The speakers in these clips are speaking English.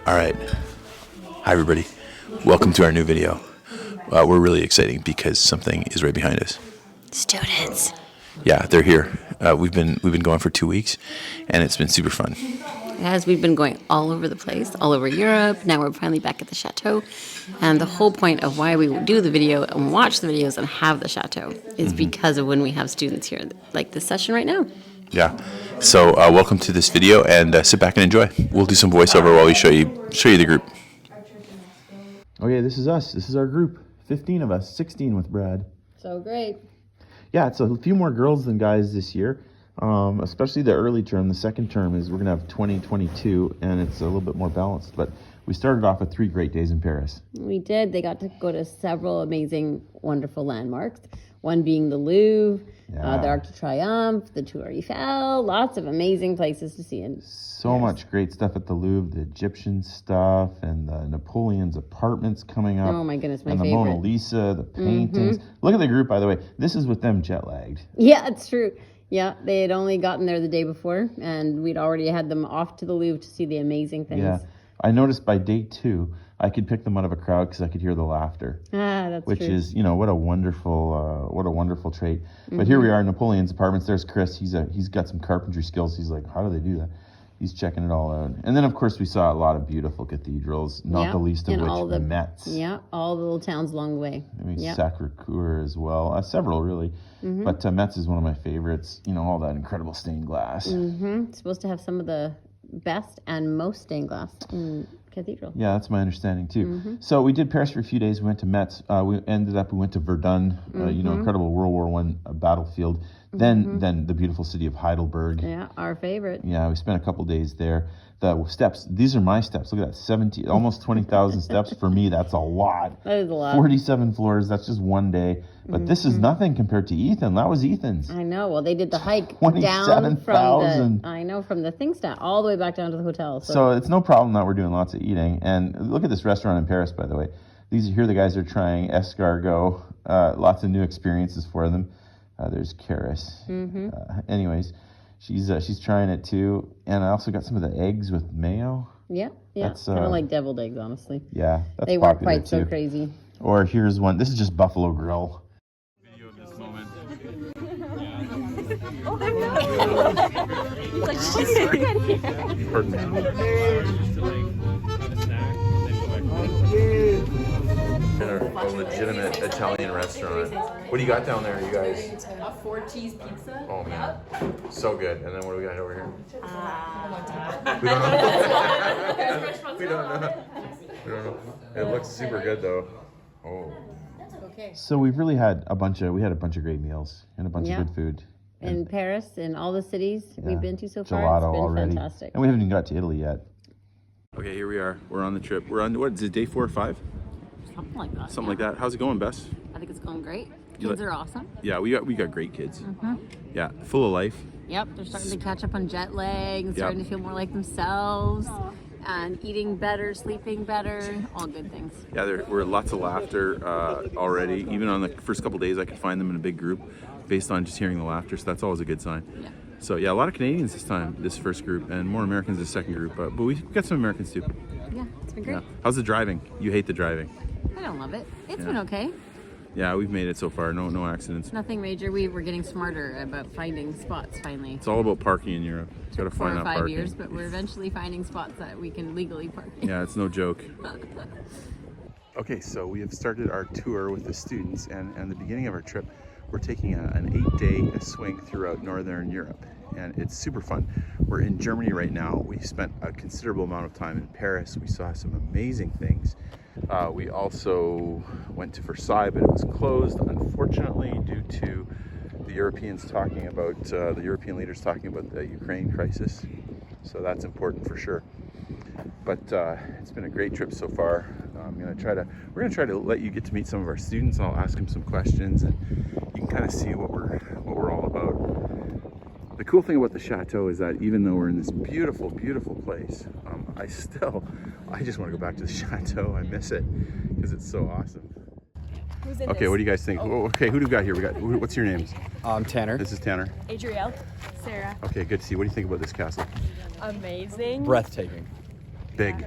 All right. Hi, everybody. Welcome to our new video. We're really excited because something is right behind us. Students. Yeah, they're here. We've been going for 2 weeks, and it's been super fun. As we've been going all over the place, all over Europe. Now we're finally back at the Chateau. And the whole point of why we do the video and watch the videos and have the Chateau is because of when we have students here, like this session right now. Yeah. So welcome to this video, and sit back and enjoy. We'll do some voiceover while we show you the group. Okay, this is us. This is our group. 15 of us, 16 with Brad. So great. Yeah, it's a few more girls than guys this year, especially the early term. The second term is we're going to have 2022, and it's a little bit more balanced. But we started off with 3 great days in Paris. We did. They got to go to several amazing, wonderful landmarks. One being the Louvre, the Arc de Triomphe, the Tour Eiffel. Lots of amazing places to see. So much great stuff at the Louvre, the Egyptian stuff, and the Napoleon's apartments coming up. Oh my goodness, my favorite. favorite. And the Mona Lisa, the paintings. Look at the group, by the way. This is with them jet lagged. Yeah, it's true. Yeah, they had only gotten there the day before, and we'd already had them off to the Louvre to see the amazing things. Yeah, I noticed by day 2, I could pick them out of a crowd because I could hear the laughter. That's which true. is, what a wonderful trait. But here we are, Napoleon's apartments. There's Chris. He's got some carpentry skills. He's like, how do they do that? He's checking it all out. And then, of course, we saw a lot of beautiful cathedrals, not the least of which Metz. Yeah, all the little towns along the way. I mean, Sacré-Cœur as well. Several, really. But Metz is one of my favorites. All that incredible stained glass. It's supposed to have some of the best and most stained glass in cathedral. Yeah, that's my understanding, too. So we did Paris for a few days. We went to Metz. We went to Verdun, incredible World War I battlefield. Then the beautiful city of Heidelberg. Yeah, our favorite. Yeah, we spent a couple days there. The steps, these are my steps. Look at that, almost 20,000 steps. For me, that's a lot. That is a lot. 47 floors, that's just one day. But this is nothing compared to Ethan. That was Ethan's. I know. Well, they did the hike down from the thing stand all the way back down to the hotel. So it's no problem that we're doing lots of eating. And look at this restaurant in Paris, by the way. Here the guys are trying escargot. Lots of new experiences for them. There's Karis. Anyways, she's trying it too. And I also got some of the eggs with mayo. Yeah. That's kind of like deviled eggs, honestly. Yeah, that's they weren't quite so crazy. Or here's one. This is just Buffalo Grill. Video of this moment. Oh, I'm not. Like, she's A legitimate Italian restaurant. What do you got down there, you guys? A 4-cheese pizza. Oh man, so good. And then what do we got over here? We don't know. It looks super good though. Oh. Okay. So we've really had a bunch of great meals and a bunch of good food. In Paris, in all the cities we've been to so far, Gelato it's been already. fantastic. And we haven't even got to Italy yet. Okay, here we are. We're on the trip. We're on, what is it, day 4 or 5? Something like that. Something like that. How's it going, Bess? I think it's going great. Kids are awesome. Yeah, we got great kids. Yeah, full of life. Yep, they're starting to catch up on jet lag and starting to feel more like themselves. And eating better, sleeping better, all good things. Yeah, there were lots of laughter already. Even on the first couple days, I could find them in a big group based on just hearing the laughter, so that's always a good sign. Yeah. So yeah, a lot of Canadians this first group, and more Americans this second group, but we've got some Americans too. Yeah, it's been great. Yeah. How's the driving? You hate the driving. I don't love it. It's been okay. Yeah, we've made it so far. No accidents. Nothing major. We're getting smarter about finding spots finally. It's all about parking in Europe. You got to find 4 or 5 parking. years, but we're eventually finding spots that we can legally park in. Yeah, it's no joke. Okay, so we have started our tour with the students, and the beginning of our trip, we're taking an 8-day swing throughout Northern Europe, and it's super fun. We're in Germany right now. We spent a considerable amount of time in Paris. We saw some amazing things. We also went to Versailles, but it was closed, unfortunately, due to the European leaders talking about the Ukraine crisis. So that's important for sure. But it's been a great trip so far. We're gonna try to let you get to meet some of our students. I'll ask them some questions, and you can kind of see what we're all about. The cool thing about the Chateau is that even though we're in this beautiful, beautiful place, I just want to go back to the Chateau. I miss it because it's so awesome. Okay, what do you guys think? Oh. Okay, who do we got here? What's your names? Tanner. This is Tanner. Adrielle. Sarah. Okay, good to see you. What do you think about this castle? Amazing. Breathtaking. Big.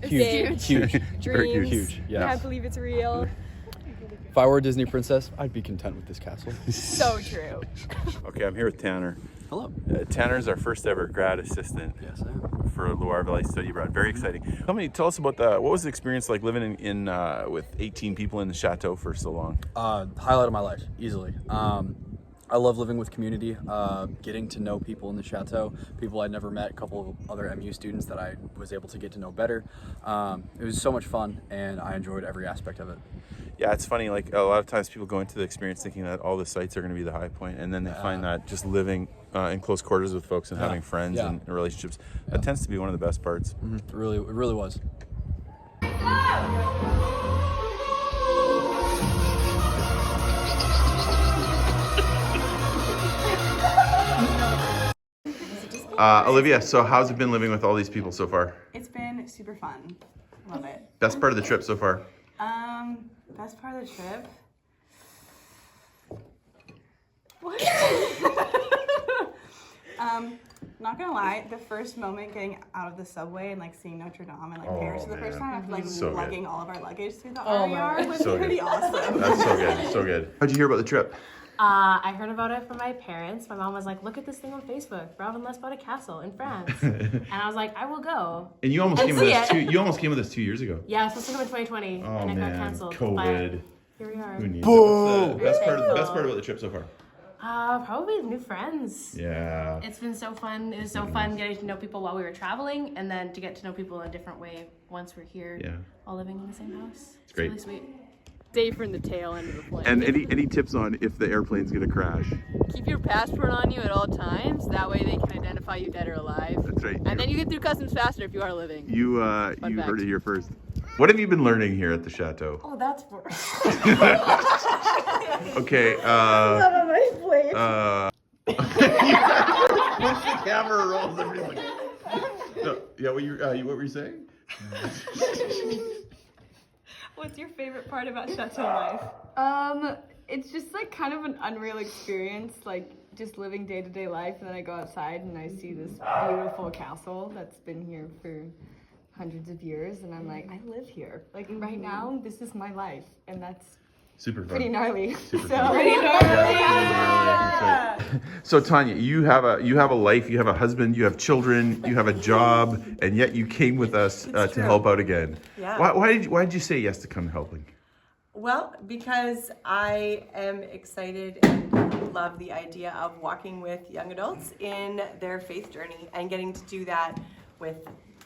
Huge. Huge. Very Dreams. Huge. Yes. Can't believe it's real. If I were a Disney princess, I'd be content with this castle. So true. Okay, I'm here with Tanner. Hello. Tanner's our first ever grad assistant Yes, I am. for Loire Valley Study Abroad. Very exciting. Tell us about what was the experience like living in with 18 people in the Chateau for so long? Highlight of my life, easily. I love living with community, getting to know people in the Chateau, people I'd never met, a couple of other MU students that I was able to get to know better. It was so much fun, and I enjoyed every aspect of it. Yeah, it's funny, like a lot of times people go into the experience thinking that all the sites are going to be the high point, and then they find that just living in close quarters with folks and having friends and relationships, that tends to be one of the best parts. Mm-hmm. It really was. Olivia, so how's it been living with all these people so far? It's been super fun. Love it. Best part of the trip so far? Best part of the trip. What? Not gonna lie, the first moment getting out of the subway and like seeing Notre Dame and like Paris for the first time after like So lugging good. all of our luggage through the Oh RER was So pretty good. awesome. That's so good, so good. How'd you hear about the trip? I heard about it from my parents. My mom was like, look at this thing on Facebook. Robin Les bought a castle in France. And I was like, I will go. And you almost And came with see us it. you almost came with us 2 years ago. Yeah, I was supposed to go in 2020 Oh and it got man, canceled. COVID. But here we are. Who needs it? What's the best Thankful. part about the trip so far? Probably new friends. Yeah. It's been so fun. It was so fun getting to know people while we were traveling and then to get to know people in a different way once we're here, Yeah. all living in the same house. It's great. really sweet. Safer in the tail end of the plane. And any tips on if the airplane's gonna crash? Keep your passport on you at all times. That way they can identify you dead or alive. That's right. And then you get through customs faster if you are living. You fact. heard it here first. What have you been learning here at the Chateau? Oh, that's for Okay. not on my plate. Once the camera rolls, everything. No, yeah, what were you saying? What's your favorite part about Chateau life? It's just like kind of an unreal experience, like just living day-to-day life, and then I go outside and I see this beautiful castle that's been here for hundreds of years, and I'm like, I live here. Like right now, this is my life, and that's Super fun. pretty gnarly. Super So fun. pretty gnarly. Yeah. So Tanya, you have a life, you have a husband, you have children, you have a job, and yet you came with us to true. help out again. Yeah. Why did you say yes to come helping? Well, because I am excited and love the idea of walking with young adults in their faith journey, and getting to do that with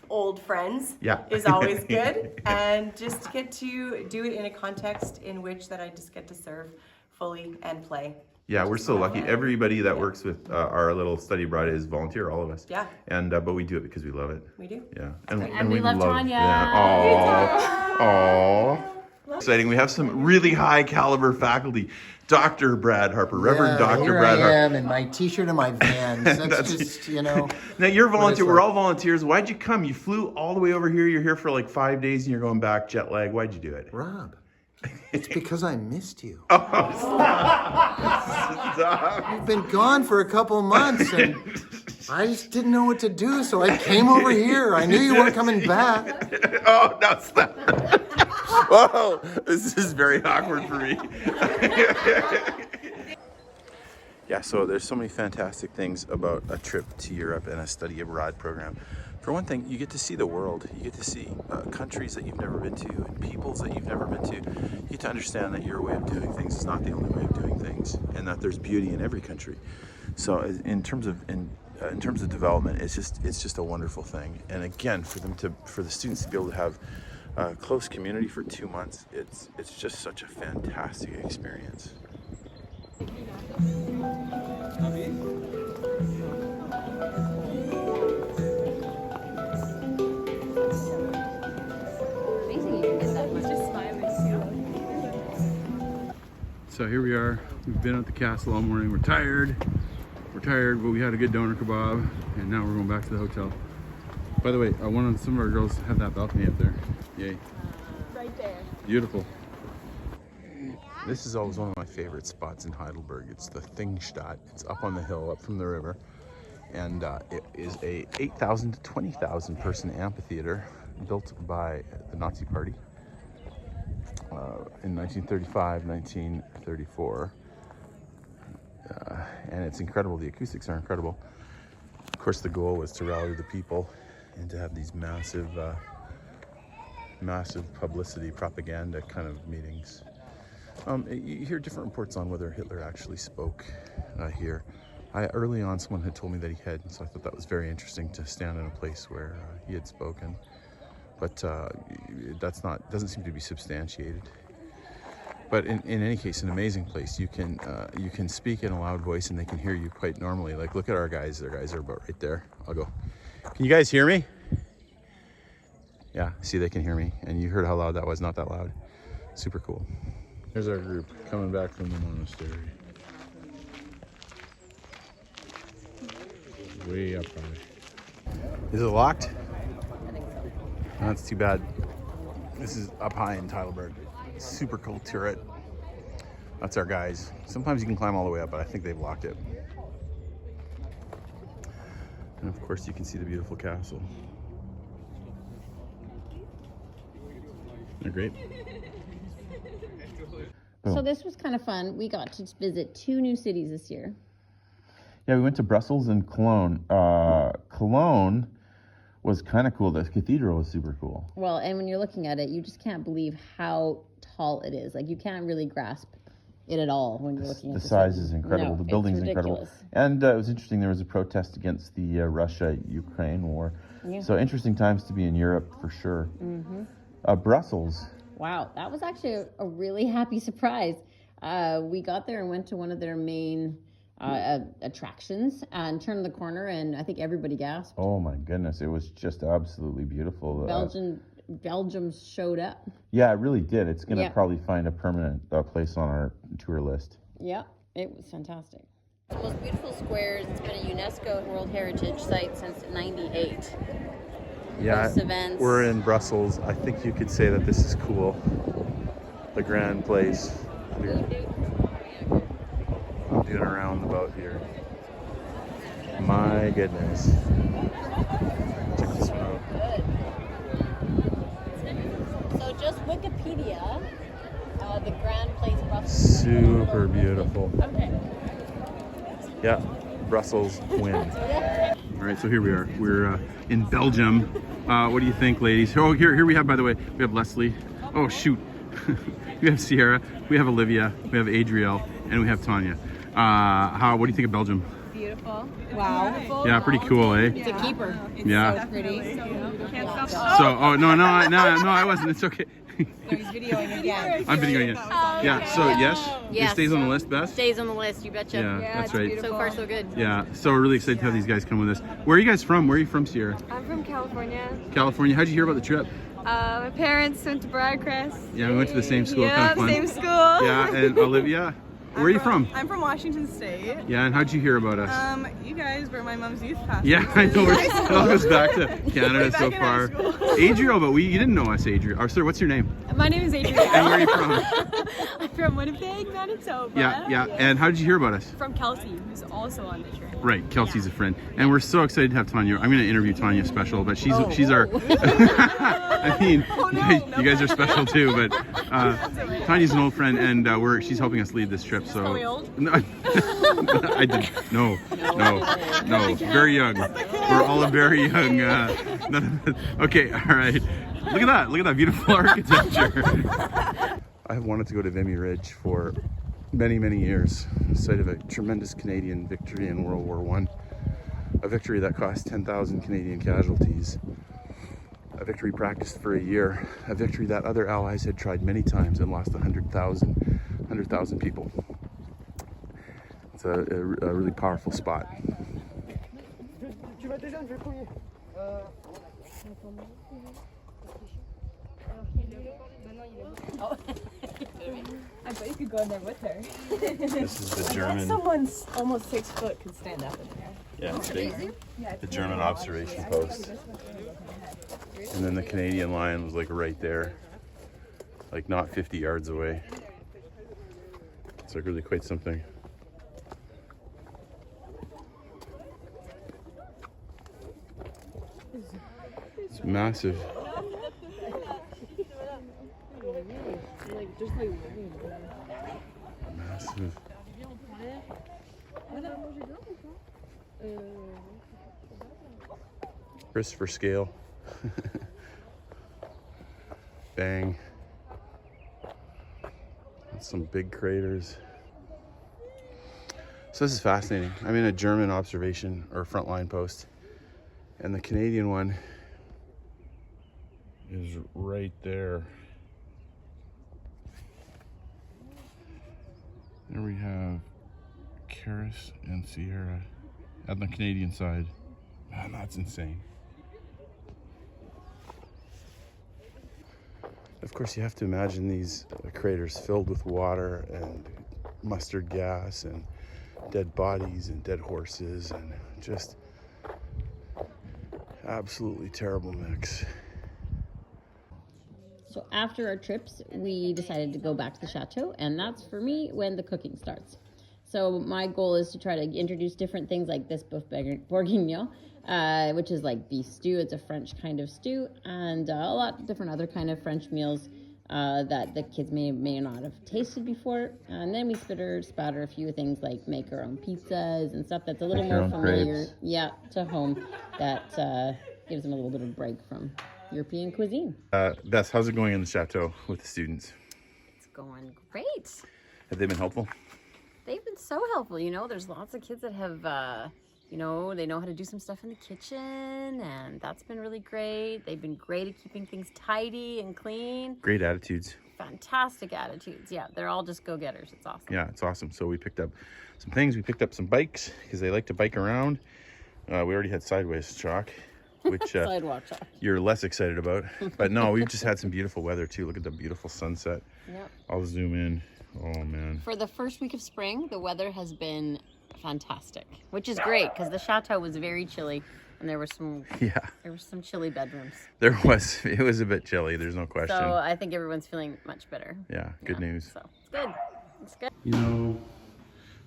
old friends is always good, and just to get to do it in a context in which that I just get to serve fully and play. Yeah, we're so lucky. Everybody that works with our little study abroad is volunteer, all of us. Yeah. And but we do it because we love it. We do. Yeah. And we love Tanya. Yeah. Aww. Exciting. We have some really high caliber faculty. Dr. Brad Harper, Reverend Dr. Here Brad I Harper. am in my t-shirt and my Vans. That's just, Now you're volunteer. it's We're like. all volunteers. Why'd you come? You flew all the way over here. You're here for like 5 days and you're going back jet lag. Why'd you do it? Rob, it's because I missed you. Stop. You've been gone for a couple months and I just didn't know what to do, so I came over here. I knew you weren't coming back. Oh, no, stop. Whoa, this is very awkward for me. Yeah, so there's so many fantastic things about a trip to Europe and a study abroad program. For one thing, you get to see the world. You get to see countries that you've never been to and peoples that you've never been to. You get to understand that your way of doing things is not the only way of doing things, and that there's beauty in every country. So in terms of development, it's just a wonderful thing. And again, for the students to be able to have close community for 2 months, it's just such a fantastic experience. So here we are. We've been at the castle all morning. We're tired, but we had a good doner kebab, and now we're going back to the hotel. By the way, some of our girls have that balcony up there. Yay. Right there. Beautiful. This is always one of my favorite spots in Heidelberg. It's the Thingstadt. It's up on the hill, up from the river. And it is a 8,000 to 20,000 person amphitheater built by the Nazi Party in 1935, 1934. And it's incredible. The acoustics are incredible. Of course, the goal was to rally the people and to have these massive publicity, propaganda kind of meetings. You hear different reports on whether Hitler actually spoke here. Early on, someone had told me that he had, so I thought that was very interesting to stand in a place where he had spoken. But doesn't seem to be substantiated. But in any case, an amazing place. You can speak in a loud voice and they can hear you quite normally. Like, look at our guys. Their guys are about right there. I'll go. Can you guys hear me? Yeah, see, they can hear me. And you heard how loud that was. Not that loud. Super cool. There's our group coming back from the monastery. Way up high. Is it locked? I think so. That's too bad. This is up high in Heidelberg. Super cool turret. That's our guys. Sometimes you can climb all the way up, but I think they've locked it. And of course you can see the beautiful castle. They're great. So this was kind of fun. We got to visit 2 new cities this year. Yeah, we went to Brussels and Cologne. Cologne was kind of cool. The cathedral was super cool. Well, and when you're looking at it, you just can't believe how tall it is. Like, you can't really grasp it at all when you're looking at the size is incredible. No, the building's it's incredible. ridiculous. And it was interesting. There was a protest against the Russia-Ukraine war. Yeah. So interesting times to be in Europe for sure. Mm-hmm. Brussels. Wow, that was actually a really happy surprise. We got there and went to one of their main attractions and turned the corner, and I think everybody gasped. Oh my goodness, it was just absolutely beautiful. Belgium showed up. Yeah, it really did. It's going to Yeah. probably find a permanent place on our tour list. Yeah, it was fantastic. The most beautiful squares. It's been a UNESCO World Heritage Site since '98. Yeah, Hosts events. we're in Brussels. I think you could say that this is cool. The Grand Place. I'm doing a roundabout here. My goodness. Check this one out. So just Wikipedia, the Grand Place Brussels. Super beautiful. Okay. Yeah, Brussels wins. All right, so here we are. We're in Belgium. What do you think, ladies? Oh, here we have, by the way, we have Leslie. Oh, shoot. We have Sierra, we have Olivia, we have Adriel, and we have Tanya. What do you think of Belgium? Beautiful. Wow. Yeah, pretty cool, eh? It's a keeper. Yeah. So pretty. So, oh, no, I wasn't. It's okay. So he's videoing again. I'm videoing it. Yeah, so yes, Yes. it stays on the list, Beth? Stays on the list, you betcha. Yeah, that's right. So far, so good. Yeah, so we're really excited to have these guys come with us. Where are you guys from? Where are you from, Sierra? I'm from California. California. How'd you hear about the trip? My parents went to Briarcrest. Yeah, we went to the same school. Yeah, Kind of fun. same school. Yeah, and Olivia, where are you from? I'm from Washington State. Yeah, and how'd you hear about us? You guys were my mom's youth pastor. Yeah, I know. It all goes back to Canada Way so back in far. high school. Adriel, but you didn't know us, Adriel. Or, sir, what's your name? My name is Adrienne. And where are you from? I'm from Winnipeg, Manitoba. Yeah. And how did you hear about us? From Kelsey, who's also on the trip. Right, Kelsey's a friend, and we're so excited to have Tanya. I'm going to interview Tanya special, but she's Oh. she's our. I mean, you guys are special too, but Tanya's an old friend, and she's helping us lead this trip. So. Are we old? No, I didn't. No. Very young. We're all very young. Okay, all right. Look at that beautiful architecture. I have wanted to go to Vimy Ridge for many years, site of a tremendous Canadian victory in World War I, a victory that cost 10,000 Canadian casualties, a victory practiced for a year, a victory that other allies had tried many times and lost 100,000 people. It's a really powerful spot. I bet you could go in there with her. This is the German. Someone's almost 6 foot could stand up in there. Yeah, it's big. The German observation post. And then the Canadian line was like right there, like not 50 yards away. It's like really quite something. It's massive. Massive. Christopher scale. Bang. That's some big craters. So this is fascinating. I'm in a German observation or frontline post, and the Canadian one is right there. There we have Caris and Sierra on the Canadian side. Man, that's insane. Of course, you have to imagine these craters filled with water and mustard gas and dead bodies and dead horses and just absolutely terrible mix. So after our trips, we decided to go back to the chateau, and that's for me when the cooking starts. So my goal is to try to introduce different things like this boeuf bourguignon, which is like beef stew. It's a French kind of stew, and a lot of different other kind of French meals that the kids may not have tasted before. And then we spatter a few things like make our own pizzas and stuff that's a little more familiar, to home, that gives them a little bit of break from European cuisine. Beth, how's it going in the chateau with the students? It's going great. Have they been helpful? They've been so helpful. You know, there's lots of kids that have, you know, they know how to do some stuff in the kitchen, and that's been really great. They've been great at keeping things tidy and clean. Great attitudes. Fantastic attitudes. Yeah, they're all just go-getters. It's awesome. Yeah, it's awesome. So we picked up some things. We picked up some bikes because they like to bike around. We already had sideways chalk, which sidewalk chalk. You're less excited about. But no, we've just had some beautiful weather too. Look at the beautiful sunset. Yep. I'll zoom in. Oh man. For the first week of spring, the weather has been fantastic, which is great because the chateau was very chilly, and there were some chilly bedrooms. It was a bit chilly, there's no question. So I think everyone's feeling much better. Yeah, good news. So it's good. It's good. You know,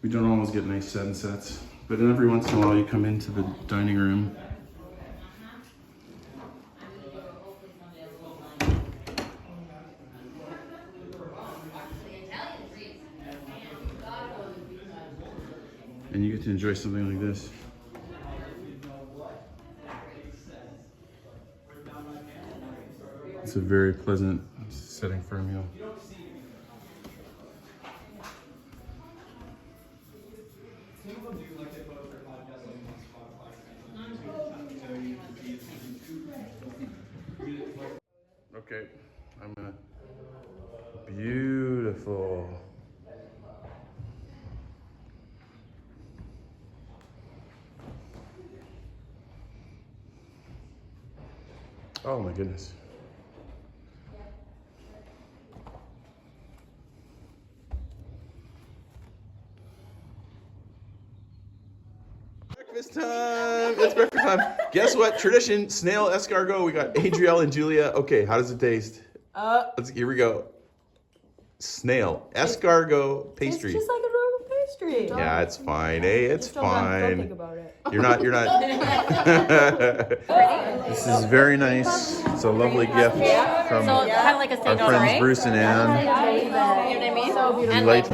we don't always get nice sunsets, but every once in a while you come into the dining room. And you get to enjoy something like this. It's a very pleasant setting for a meal. Okay, I'm gonna. Beautiful. Oh my goodness. Breakfast time! It's breakfast time. Guess what? Tradition, snail escargot. We got Adrielle and Julia. Okay, how does it taste? Here we go. Snail escargot pastry. It's just like a normal pastry. Yeah, it's fine. Hey, it's fine. Don't think about it. You're not. This is very nice. It's a lovely gift from So kind of like a our friends Bruce and Anne. You know what I mean? So beautiful. Delight.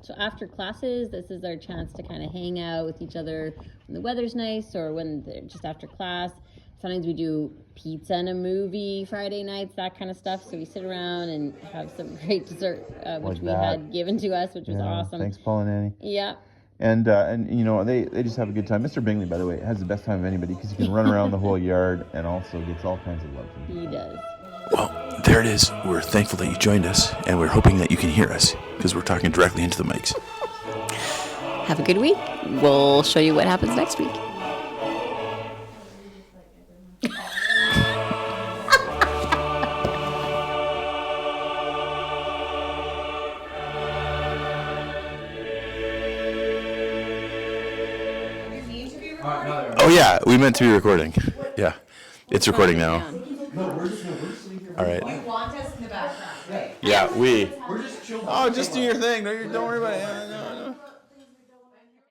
So after classes, this is our chance to kind of hang out with each other when the weather's nice or when they're just after class. Sometimes we do pizza and a movie Friday nights, that kind of stuff. So we sit around and have some great dessert, which we had given to us, which was awesome. Thanks, Paul and Annie. Yeah. And you know, they just have a good time. Mr. Bingley, by the way, has the best time of anybody because he can run around the whole yard and also gets all kinds of love from people. He does. Well, there it is. We're thankful that you joined us, and we're hoping that you can hear us because we're talking directly into the mics. Have a good week. We'll show you what happens next week. Oh yeah, we meant to be recording. Yeah, it's recording now. All right. You want us in the background, right? Yeah, we. Oh, just do your thing. Don't worry about it. No.